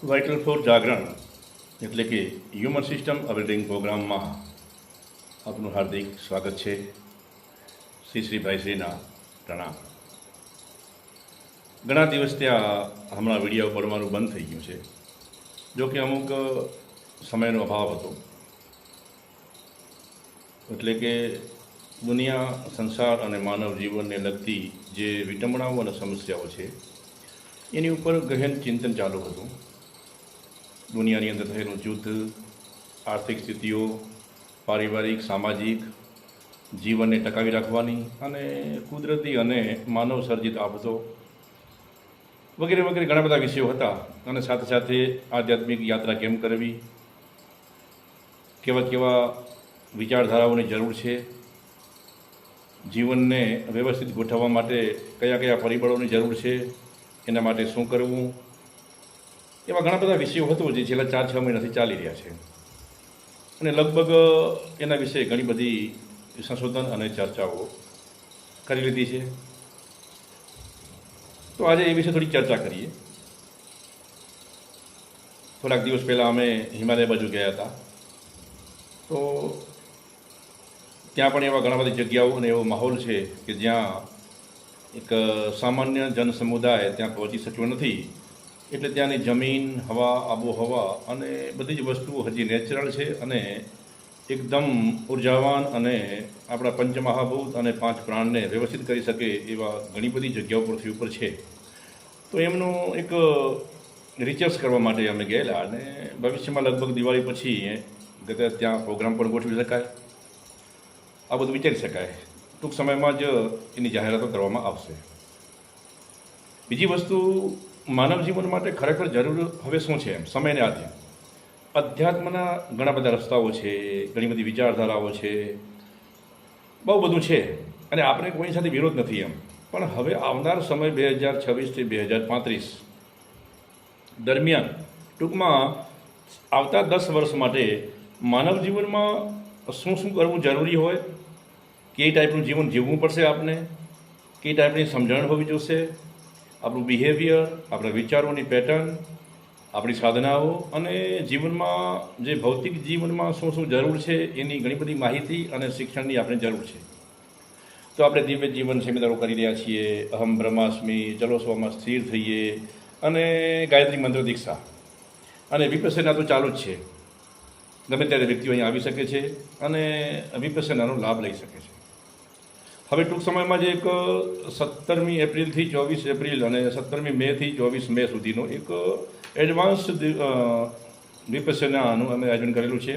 Vital four જાગરણ એટલે કે હ્યુમન સિસ્ટમ અપગ્રેડિંગ પ્રોગ્રામમાં આપનું હાર્દિક સ્વાગત છે. શ્રી ભાઈશ્રીના પ્રણામ. ઘણા દિવસ ત્યાં હમણાં વિડીયો પડવાનું બંધ થઈ ગયું છે, જો કે અમુક સમયનો અભાવ હતો. એટલે કે દુનિયા, સંસાર અને માનવ જીવનને લગતી જે વિટંબણાઓ અને સમસ્યાઓ છે એની ઉપર ગહન ચિંતન ચાલુ હતું. દુનિયાની અંદર થયેલું યુદ્ધ, આર્થિક સ્થિતિઓ, પારિવારિક, સામાજિક જીવનને ટકાવી રાખવાની અને કુદરતી અને માનવ સર્જિત આફતો વગેરે વગેરે ઘણા બધા વિષયો હતા. અને સાથે સાથે આધ્યાત્મિક યાત્રા કેમ કરવી, કેવા કેવા વિચારધારાઓની જરૂર છે, જીવનને વ્યવસ્થિત ગોઠવવા માટે કયા કયા પરિબળોની જરૂર છે, એના માટે શું કરવું, એવા ઘણા બધા વિષયો હતો જે છેલ્લા 4-6 મહિનાથી ચાલી રહ્યા છે. અને લગભગ એના વિશે ઘણી બધી સંશોધન અને ચર્ચાઓ કરી લીધી છે. તો આજે એ વિશે થોડી ચર્ચા કરીએ. થોડાક દિવસ પહેલાં અમે હિમાલય બાજુ ગયા હતા, તો ત્યાં પણ એવા ઘણા બધી જગ્યાઓ અને એવો માહોલ છે કે જ્યાં એક સામાન્ય જન સમુદાય ત્યાં પહોંચી શક્યો નથી. એટલે ત્યાંની જમીન, હવા, આબોહવા અને બધી જ વસ્તુઓ હજી નેચરલ છે અને એકદમ ઉર્જાવાન અને આપણા પંચમહાભૂત અને 5 પ્રાણને વ્યવસ્થિત કરી શકે એવા ઘણી બધી જગ્યાઓ પૃથ્વી ઉપર છે. તો એમનું એક રિસર્ચ કરવા માટે અમે ગયેલા અને ભવિષ્યમાં લગભગ દિવાળી પછી ત્યાં પ્રોગ્રામ પણ ગોઠવી શકાય, આ બધું વિચારી શકાય. ટૂંક સમયમાં જ એની જાહેરાતો કરવામાં આવશે. બીજી વસ્તુ, માનવ જીવન માટે ખરેખર જરૂર હવે શું છે? સમયને આધીન અધ્યાત્મના ઘણા બધા રસ્તાઓ છે, ઘણી બધી વિચારધારાઓ છે, બહુ બધું છે અને આપણે કોઈની સાથે વિરોધ નથી એમ. પણ હવે આવનાર સમય 2026થી 2035 દરમિયાન, ટૂંકમાં આવતા 10 વર્ષ માટે માનવ જીવનમાં શું શું કરવું જરૂરી હોય, કઈ ટાઈપનું જીવન જીવવું પડશે આપને, કઈ ટાઈપની સમજણ હોવી જોઈશે, આપણું બિહેવિયર, આપણા વિચારોની પેટર્ન, આપણી સાધનાઓ અને જીવનમાં જે ભૌતિક જીવનમાં શું શું જરૂર છે એની ઘણી બધી માહિતી અને શિક્ષણની આપણે જરૂર છે. તો આપણે દિવ્ય જીવન સેમિનારો કરી રહ્યા છીએ, અહમ બ્રહ્માસ્મિ, ચલો સ્વમાં સ્થિર થઈએ અને ગાયત્રી મંત્ર દીક્ષા અને વિપસ્સના તો ચાલુ જ છે. ગમે ત્યારે વ્યક્તિઓ અહીં આવી શકે છે અને વિપસ્સનાનો લાભ લઈ શકે છે. હવે ટૂંક સમયમાં જ એક 17મી એપ્રિલથી 24 એપ્રિલ અને 17મી મેથી 24 મે સુધીનો એક એડવાન્સ વિપસ્સનાનું અમે આયોજન કરેલું છે,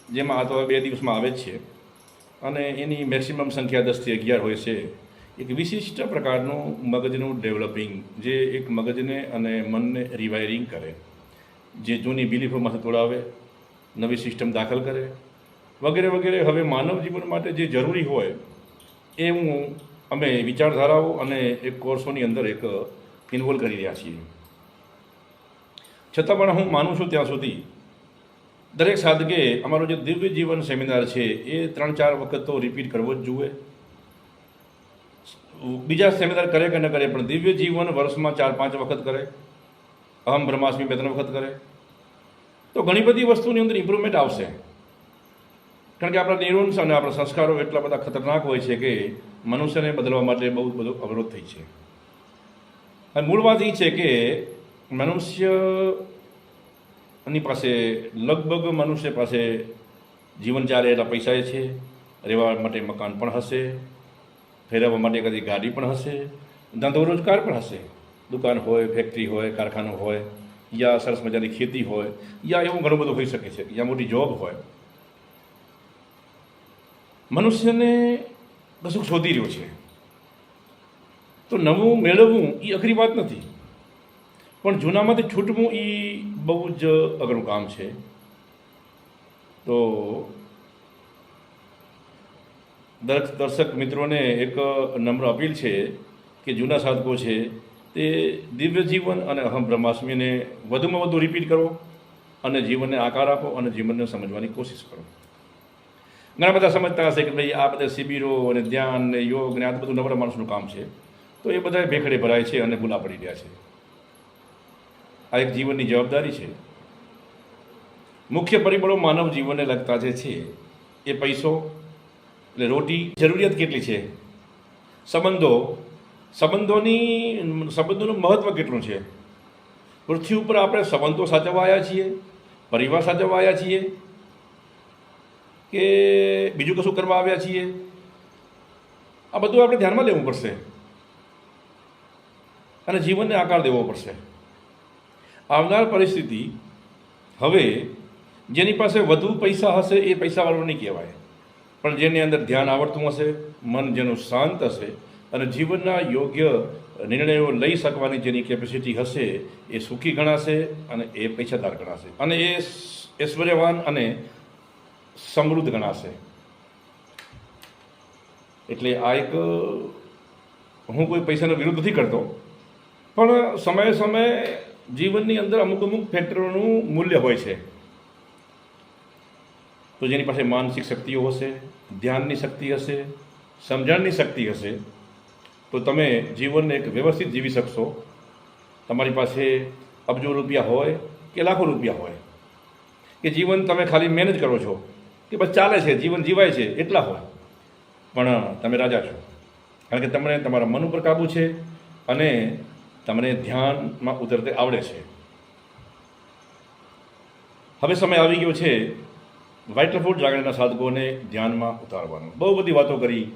જેમાં આ તો 2 દિવસમાં આવે જ છે અને એની મેક્સિમમ સંખ્યા 10થી 11 હોય છે. એક વિશિષ્ટ પ્રકારનું મગજનું ડેવલપિંગ, જે એક મગજને અને મનને રિવાયરિંગ કરે, જે જૂની બિલીફોમાંથી તોડાવે, નવી સિસ્ટમ દાખલ કરે વગેરે વગેરે. હવે માનવ જીવન માટે જે જરૂરી હોય એ અમે વિચારધારાઓ અને એક કોર્સોની અંદર એક ઇન્વોલ્વ કરી રહ્યા છીએ. છતાં પણ હું માનું છું ત્યાં સુધી દરેક સાધકે અમારો જે દિવ્ય જીવન સેમિનાર છે એ 3-4 વખત તો રિપીટ કરવો જ જોઈએ. બીજા સેમિનાર કરે કે ન કરે, પણ દિવ્ય જીવન વર્ષમાં 4-5 વખત કરે, અહમ બ્રહ્માસ્મિ 2-3 વખત કરે, તો ઘણી બધી વસ્તુની અંદર ઇમ્પ્રુવમેન્ટ આવશે. કારણ કે આપણા ન્યુરોન્સ અને આપણા સંસ્કારો એટલા બધા ખતરનાક હોય છે કે મનુષ્યને બદલવા માટે બહુ બધો અવરોધ થઈ છે. અને મૂળ વાત એ છે કે મનુષ્યની પાસે જીવન ચાલે એટલા પૈસા છે, રહેવા માટે મકાન પણ હશે, ફેરવવા માટે કદી ગાડી પણ હશે, ધંધો રોજગાર પણ હશે, દુકાન હોય, ફેક્ટરી હોય, કારખાનું હોય, યા સરસ મજાની ખેતી હોય, યા એવું ઘણું બધું હોઈ શકે છે, યા મોટી જોબ હોય. મનુષ્યને કશુંક શોધી રહ્યો છે, તો નવું મેળવવું એ અઘરી વાત નથી, પણ જૂનામાંથી છૂટવું એ બહુ જ અઘરું કામ છે. તો દર્શક મિત્રોને એક નમ્ર અપીલ છે કે જૂના સાધકો છે તે દિવ્ય જીવન અને અહમ બ્રહ્માસ્મિને વધુમાં વધુ રિપીટ કરો અને જીવનને આકાર આપો અને જીવનને સમજવાની કોશિશ કરો. ઘણા બધા સમજતા હશે કે ભાઈ આ બધા શિબિરો અને ધ્યાન ને યોગ ને આ બધું નબળા માણસનું કામ છે, તો એ બધા ભેખડે ભરાય છે અને ભૂલા પડી રહ્યા છે. આ એક જીવનની જવાબદારી છે. મુખ્ય પરિબળો માનવ જીવનને લગતા જે છે એ પૈસો, એટલે રોટી, જરૂરિયાત કેટલી છે, સંબંધોનું મહત્ત્વ કેટલું છે. પૃથ્વી ઉપર આપણે સંબંધો સાચવવા આવ્યા છીએ, પરિવાર સાચવવા આવ્યા છીએ કે બીજું કશું કરવા આવ્યા છીએ? આ બધું આપણે ધ્યાનમાં લેવું પડશે અને જીવનને આકાર દેવો પડશે. આવનાર પરિસ્થિતિ હવે જેની પાસે વધુ પૈસા હશે એ પૈસાવાળો નહીં કહેવાય, પણ જેની અંદર ધ્યાન આવડતું હશે, મન જેનું શાંત હશે અને જીવનના યોગ્ય નિર્ણયો લઈ શકવાની જેની કેપેસિટી હશે એ સુખી ગણાશે અને એ પૈસાદાર ગણાશે અને એ ઐશ્વર્યવાન અને સમૃદ્ધ ગણાશે. એટલે આ એક, હું કોઈ પૈસાનો વિરોધ નથી કરતો, પણ સમયે સમયે જીવનની અંદર અમુક ફેક્ટરોનું મૂલ્ય હોય છે. તો જેની પાસે માનસિક શક્તિઓ હશે, ધ્યાનની શક્તિ હશે, સમજણની શક્તિ હશે, તો તમે જીવનને એક વ્યવસ્થિત જીવી શકશો. તમારી પાસે અબજો રૂપિયા હોય કે લાખો રૂપિયા હોય, કે જીવન તમે ખાલી મેનેજ કરો છો કે બસ ચાલે છે, જીવન જીવાય છે એટલા હોય, પણ તમે રાજા છો, કારણ કે તમને તમારા મન ઉપર કાબૂ છે અને તમને ધ્યાનમાં ઉતરતે આવડે છે. હવે સમય આવી ગયો છે વાઇટલ ફૂડ જાગરણના સાધકોને ધ્યાનમાં ઉતારવાનો. બહુ બધી વાતો કરી.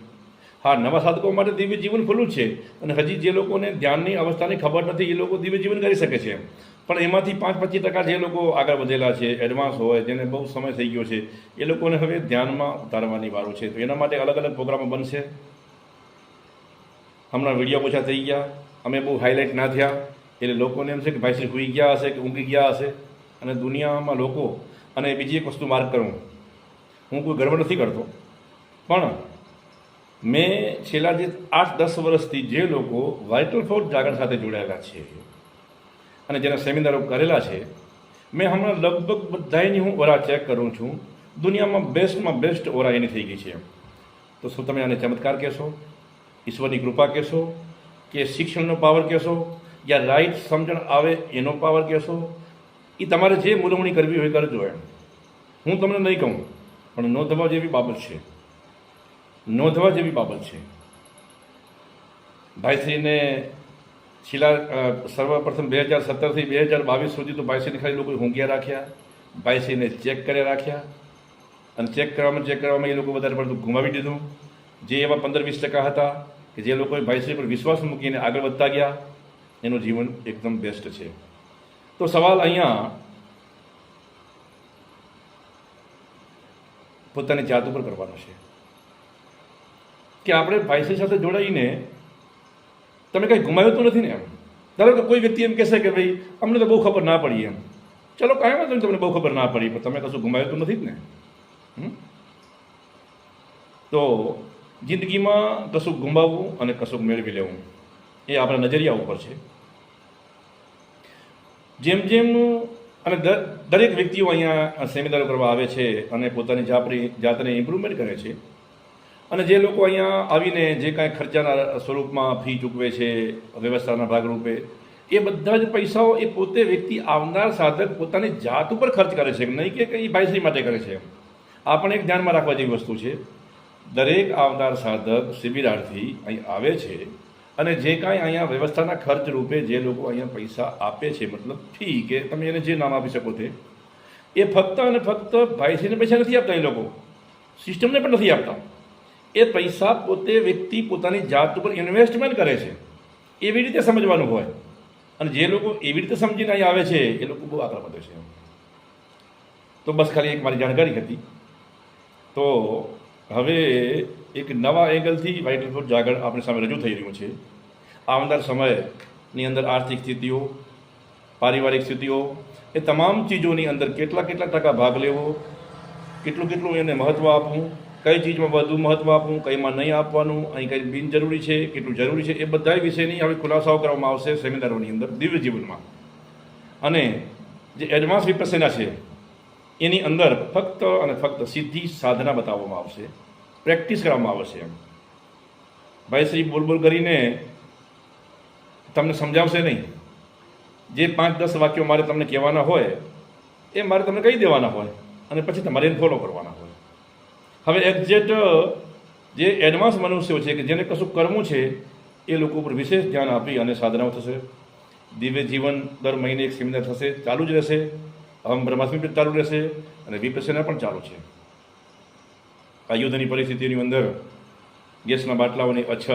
હા, નવા સાધકો માટે દિવ્ય જીવન ખુલ્લું છે અને હજી જે લોકોને ધ્યાનની અવસ્થાની ખબર નથી એ લોકો દિવ્ય જીવન કરી શકે છે, પણ એમાંથી 5-25% જે લોકો આગળ વધેલા છે, એડવાન્સ હોય, જેને બહુ સમય થઈ ગયો છે, એ લોકોને હવે ધ્યાનમાં ઉતારવાની વારો છે. તો એના માટે અલગ અલગ પ્રોગ્રામો બનશે. હમણાં વિડીયો ઓછા થઈ ગયા, અમે બહુ હાઇલાઇટ ના થયા, એટલે લોકોને એમ છે કે ભાઈ શ્રી સૂઈ ગયા હશે કે ઊંઘી ગયા હશે. અને દુનિયામાં લોકો, અને બીજી એક વસ્તુ માર્ક કરું, હું કોઈ ગર્વ નથી કરતો, પણ મેં છેલ્લા જે 8-10 વર્ષથી જે લોકો વાઇટલ ફોર્સ જાગરણ સાથે જોડાયેલા છે અને જેના સેમિનારો કરેલા છે, મેં હમણાં લગભગ બધાની હું ઓરા ચેક કરું છું. દુનિયામાં બેસ્ટમાં બેસ્ટ ઓરા એની થઈ ગઈ છે. તો શું તમે આને ચમત્કાર કહેશો, ઈશ્વરની કૃપા કહેશો, કે શિક્ષણનો પાવર કહેશો, યા રાઈટ સમજણ આવે એનો પાવર કહેશો? એ તમારે જે મૂલવણી કરવી હોય કરજો. એમ હું તમને નહીં કહું, પણ નોંધવા જેવી બાબત છે, નોંધવા જેવી બાબત છે. ભાઈશ્રીને સર્વપ્રથમ 2017થી 2022 સુધી તો ભાઈશ્રીને ખાલી લોકો ઊંઘ્યા રાખ્યા, ભાઈશ્રીને ચેક કર્યા રાખ્યા, અને ચેક કરવામાં એ લોકો વધારે પડતું ગુમાવી દીધું. જે એવા 15-20% હતા કે જે લોકોએ ભાઈશ્રી પર વિશ્વાસ મૂકીને આગળ વધતા ગયા, એનું જીવન એકદમ બેસ્ટ છે. તો સવાલ અહીંયા પોતાની જાત ઉપર કરવાનો છે કે આપણે ભાઈશ્રી સાથે જોડાઈને તમે કંઈ ગુમાવ્યું તો નથી ને? એમ ધારો કે કોઈ વ્યક્તિ એમ કહેશે કે ભાઈ અમને તો બહુ ખબર ના પડી. એમ ચલો કાંઈ વાંધો નહીં, તમને બહુ ખબર ના પડી, પણ તમે કશું ગુમાવ્યું તો નથી જ ને. તો જિંદગીમાં કશું ગુમાવવું અને કશું મેળવી લેવું એ આપણા નજરિયા ઉપર છે. જેમ જેમ અને દરેક વ્યક્તિઓ અહીંયા સેમિનારો કરવા આવે છે અને પોતાની જાતને ઇમ્પ્રુવમેન્ટ કરે છે, અને જે લોકો અહીંયા આવીને જે કાંઈ ખર્ચાના સ્વરૂપમાં ફી ચૂકવે છે વ્યવસ્થાના ભાગરૂપે, એ બધા જ પૈસાઓ એ પોતે વ્યક્તિ આવનાર સાધક પોતાની જાત ઉપર ખર્ચ કરે છે, નહીં કે કંઈ ભાઈશ્રી માટે કરે છે. આ પણ એક ધ્યાનમાં રાખવા જેવી વસ્તુ છે. દરેક આવનાર સાધક શિબિરાર્થી અહીં આવે છે અને જે કાંઈ અહીંયા વ્યવસ્થાના ખર્ચ રૂપે જે લોકો અહીંયા પૈસા આપે છે, મતલબ ફી કે તમે એને જે નામ આપી શકો તે, એ ફક્ત અને ફક્ત ભાઈશ્રીને પૈસા નથી આપતા, એ લોકો સિસ્ટમને પણ નથી આપતા. એ પૈસા પોતે વ્યક્તિ પોતાની જાત ઉપર ઇન્વેસ્ટમેન્ટ કરે છે. એવી રીતે સમજવાનું હોય, અને જે લોકો એવી રીતે સમજીને અહીં આવે છે એ લોકો બહુ આગળ વધે છે. તો બસ ખાલી એક મારી જાણકારી હતી. તો હવે એક નવા એંગલથી વાઇટલ ફોર્સ જાગરણ આપણી સામે રજૂ થઈ રહ્યું છે. આવનાર સમયની અંદર આર્થિક સ્થિતિઓ, પારિવારિક સ્થિતિઓ, એ તમામ ચીજોની અંદર કેટલા ટકા ભાગ લેવો, કેટલું એને મહત્ત્વ આપવું, કઈ ચીજમાં વધુ મહત્ત્વ આપવું, કઈમાં નહીં આપવાનું, અહીં કંઈ બિનજરૂરી છે, કેટલું જરૂરી છે, એ બધા વિષયની હવે ખુલાસાઓ કરવામાં આવશે સેમિનારોની અંદર દિવ્ય જીવનમાં. અને જે એડવાન્સ વિપસ્સના છે એની અંદર ફક્ત અને ફક્ત સીધી સાધના બતાવવામાં આવશે, પ્રેક્ટિસ કરવામાં આવશે. એમ ભાઈશ્રી બોલ કરીને તમને સમજાવશે નહીં, જે 5-10 વાક્યો મારે તમને કહેવાના હોય એ મારે તમને કહી દેવાના હોય અને પછી તમારે એને ફોલો કરવાના હોય. હવે એક્ઝેક્ટ જે એડવાન્સ મનુષ્યો છે કે જેને કશું કરવું છે એ લોકો ઉપર વિશેષ ધ્યાન આપી અને સાધનાઓ થશે. દિવ્ય જીવન દર મહિને એક સેમિનાર થશે, ચાલુ જ રહેશે. હમ બ્રહ્માસ્મિ પણ ચાલુ રહેશે અને વિપસ્સના પણ ચાલુ છે. આ યુદ્ધની પરિસ્થિતિની અંદર ગેસના બાટલાઓની અછત,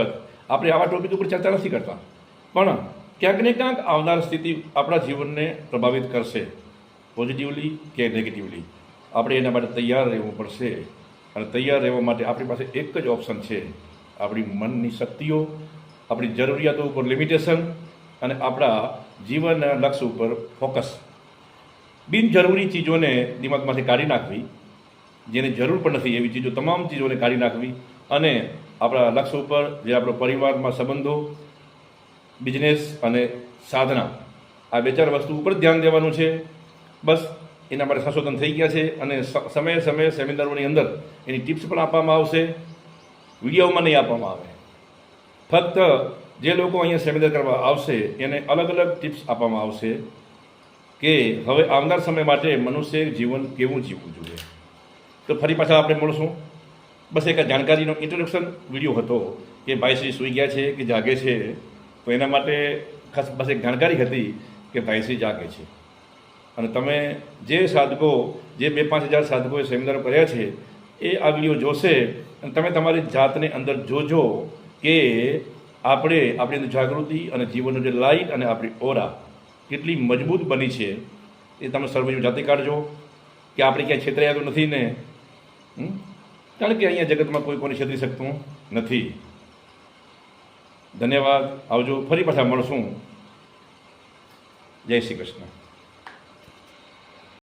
આપણે આવા ટોપિક ઉપર ચર્ચા નથી કરતા, પણ ક્યાંક ને ક્યાંક આવનાર સ્થિતિ આપણા જીવનને પ્રભાવિત કરશે, પોઝિટિવલી કે નેગેટિવલી. આપણે એના માટે તૈયાર રહેવું પડશે અને તૈયાર રહેવા માટે આપણી પાસે એક જ ઓપ્શન છે, આપણી મનની શક્તિઓ, આપણી જરૂરિયાતો ઉપર લિમિટેશન અને આપણા જીવનના લક્ષ્ય ઉપર ફોકસ. બિનજરૂરી ચીજોને દિમાગમાંથી કાઢી નાખવી, જેની જરૂર પણ નથી એવી ચીજો, તમામ ચીજોને કાઢી નાખવી અને આપણા લક્ષ્ય ઉપર, જે આપણો પરિવારમાં સંબંધો, બિઝનેસ અને સાધના, આ 2-4 વસ્તુ ઉપર ધ્યાન દેવાનું છે. બસ એના માટે સંશોધન થઈ ગયા છે અને સમયે સમયે સેમિનારોની અંદર એની ટિપ્સ પણ આપવામાં આવશે, વિડીયોમાં નહીં આપવામાં આવે. ફક્ત જે લોકો અહીંયા સેમિનાર કરવા આવશે એને અલગ અલગ ટિપ્સ આપવામાં આવશે કે હવે આવનાર સમય માટે મનુષ્ય જીવન કેવું જીવવું જોઈએ. તો ફરી પાછા આપણે મળશું. બસ એક જાણકારીનો ઇન્ટ્રોડક્શન વિડીયો હતો કે ભાઈશ્રી સૂઈ ગયા છે કે જાગે છે, તો એના માટે ખાસ બસ એક જાણકારી હતી કે ભાઈશ્રી જાગે છે. અને તમે જે સાધકો, જે 2-5 હજાર સાધકોએ સેમિનારો કર્યા છે એ આ વિડીયો જોશે અને તમે તમારી જાતને અંદર જોજો કે આપણી અંદર જાગૃતિ અને જીવનનું જે લાઇટ અને આપણી ઓરા કેટલી મજબૂત બની છે એ તમે સર્વે જાતે કાઢજો કે આપણે ક્યાંય છેતરાયા તો નથી ને. કારણ કે અહીંયા જગતમાં કોઈ કોને છેતરી શકતું નથી. ધન્યવાદ, આવજો, ફરી પાછા મળશું. જય શ્રી કૃષ્ણ.